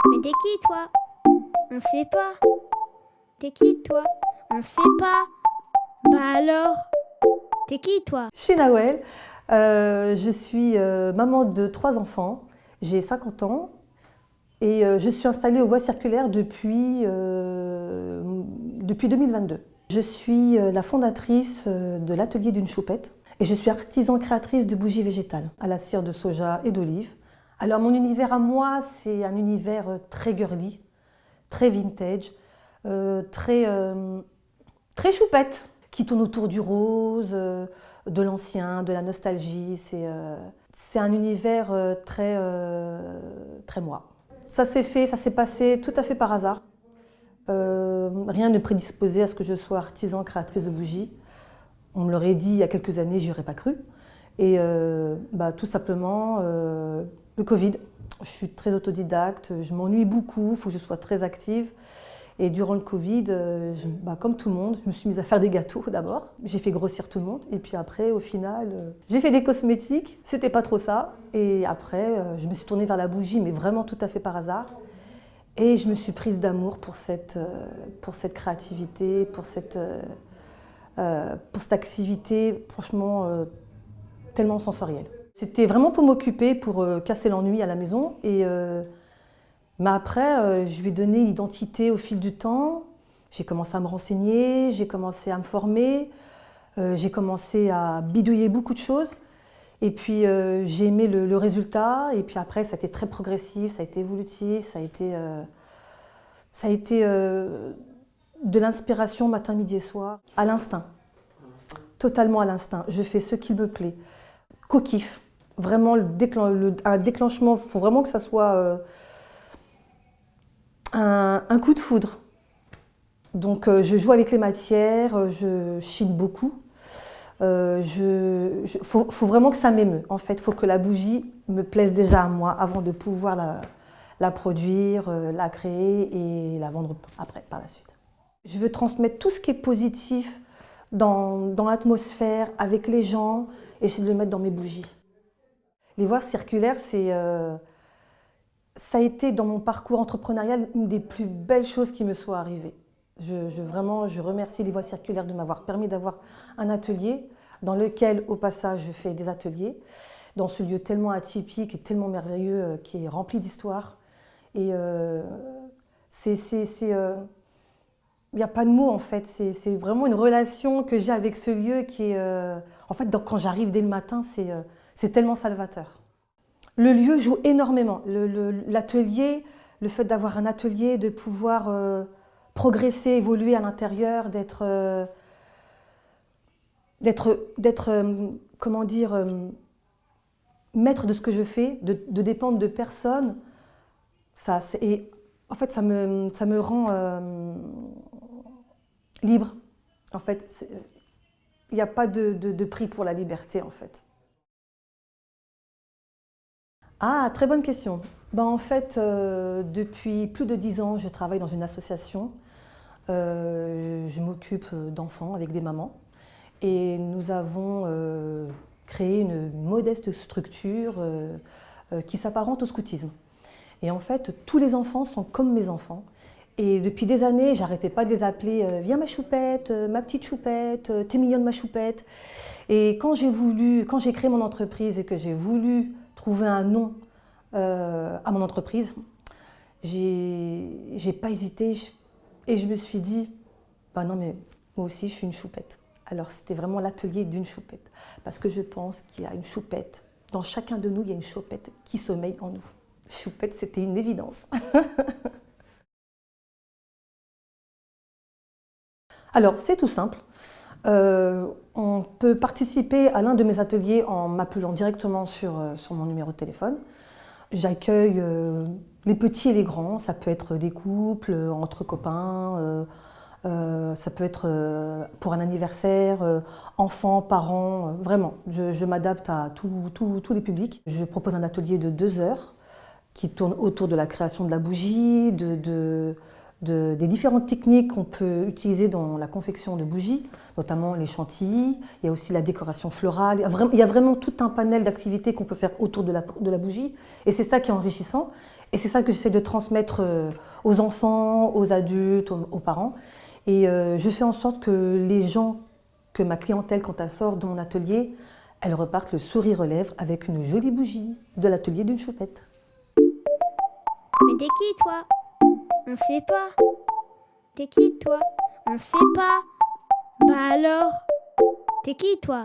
Mais t'es qui toi? On sait pas. T'es qui toi? On sait pas. Bah alors? T'es qui toi? Je suis Nawel, je suis maman de 3 enfants, j'ai 50 ans et je suis installée aux voies circulaires depuis 2022. Je suis la fondatrice de l'atelier d'une choupette et je suis artisan créatrice de bougies végétales à la cire de soja et d'olive. Alors mon univers à moi, c'est un univers très girly, très vintage, très choupette, qui tourne autour du rose, de l'ancien, de la nostalgie. C'est un univers très moi. Ça s'est fait, ça s'est passé tout à fait par hasard. Rien ne prédisposait à ce que je sois artisan créatrice de bougies. On me l'aurait dit il y a quelques années, j'y aurais pas cru. Et tout simplement, le Covid. Je suis très autodidacte, je m'ennuie beaucoup, il faut que je sois très active. Et durant le Covid, comme tout le monde, je me suis mise à faire des gâteaux d'abord. J'ai fait grossir tout le monde. Et puis après, au final, j'ai fait des cosmétiques. C'était pas trop ça. Et après, je me suis tournée vers la bougie, mais vraiment tout à fait par hasard. Et je me suis prise d'amour pour cette créativité, pour cette activité, franchement, tellement sensorielle. C'était vraiment pour m'occuper, pour casser l'ennui à la maison. Mais après, je lui ai donné une identité au fil du temps. J'ai commencé à me renseigner, j'ai commencé à me former, j'ai commencé à bidouiller beaucoup de choses. Et puis j'ai aimé le résultat. Et puis après, ça a été très progressif, ça a été évolutif, ça a été de l'inspiration matin, midi et soir, à l'instinct, totalement à l'instinct. Je fais ce qui me plaît, qu'au kiff. Vraiment, un déclenchement, il faut vraiment que ça soit un coup de foudre. Donc je joue avec les matières, je chine beaucoup. Faut vraiment que ça m'émeut. En fait, il faut que la bougie me plaise déjà à moi avant de pouvoir la produire, la créer et la vendre après, par la suite. Je veux transmettre tout ce qui est positif dans l'atmosphère, avec les gens, et essayer de le mettre dans mes bougies. Les voies circulaires, ça a été dans mon parcours entrepreneurial une des plus belles choses qui me soient arrivées. Vraiment, je remercie les voies circulaires de m'avoir permis d'avoir un atelier dans lequel, au passage, je fais des ateliers dans ce lieu tellement atypique et tellement merveilleux qui est rempli d'histoire. Et il n'y a pas de mots en fait, c'est vraiment une relation que j'ai avec ce lieu qui est... en fait, quand j'arrive dès le matin, c'est tellement salvateur. Le lieu joue énormément. L'atelier, le fait d'avoir un atelier, de pouvoir progresser, évoluer à l'intérieur, comment dire, maître de ce que je fais, de dépendre de personne, et en fait, ça me rend libre. En fait, il n'y a pas de prix pour la liberté, en fait. Ah, très bonne question. En fait, depuis plus de 10 ans, je travaille dans une association. Je m'occupe d'enfants avec des mamans. Et nous avons créé une modeste structure qui s'apparente au scoutisme. Et en fait, tous les enfants sont comme mes enfants. Et depuis des années, j'arrêtais pas de les appeler viens ma choupette, ma petite choupette, t'es mignonne ma choupette. Et quand j'ai créé mon entreprise et que j'ai voulu trouver un nom à mon entreprise, j'ai pas hésité et je me suis dit, non mais moi aussi je suis une choupette. Alors c'était vraiment l'atelier d'une choupette parce que je pense qu'il y a une choupette, dans chacun de nous il y a une choupette qui sommeille en nous. Choupette, c'était une évidence. Alors c'est tout simple. On peut participer à l'un de mes ateliers en m'appelant directement sur mon numéro de téléphone. J'accueille les petits et les grands, ça peut être des couples, entre copains, ça peut être pour un anniversaire, enfants, parents, vraiment. Je m'adapte à tous les publics. Je propose un atelier de 2 heures qui tourne autour de la création de la bougie, des différentes techniques qu'on peut utiliser dans la confection de bougies, notamment les chantilly, il y a aussi la décoration florale, il y a vraiment tout un panel d'activités qu'on peut faire autour de la bougie, et c'est ça qui est enrichissant, et c'est ça que j'essaie de transmettre aux enfants, aux adultes, aux parents, et je fais en sorte que les gens, que ma clientèle, quand elle sort de mon atelier, elle repartent le sourire aux lèvres avec une jolie bougie de l'atelier d'une choupette. Mais t'es qui, toi? On sait pas. T'es qui, toi? On sait pas. Bah alors, t'es qui, toi?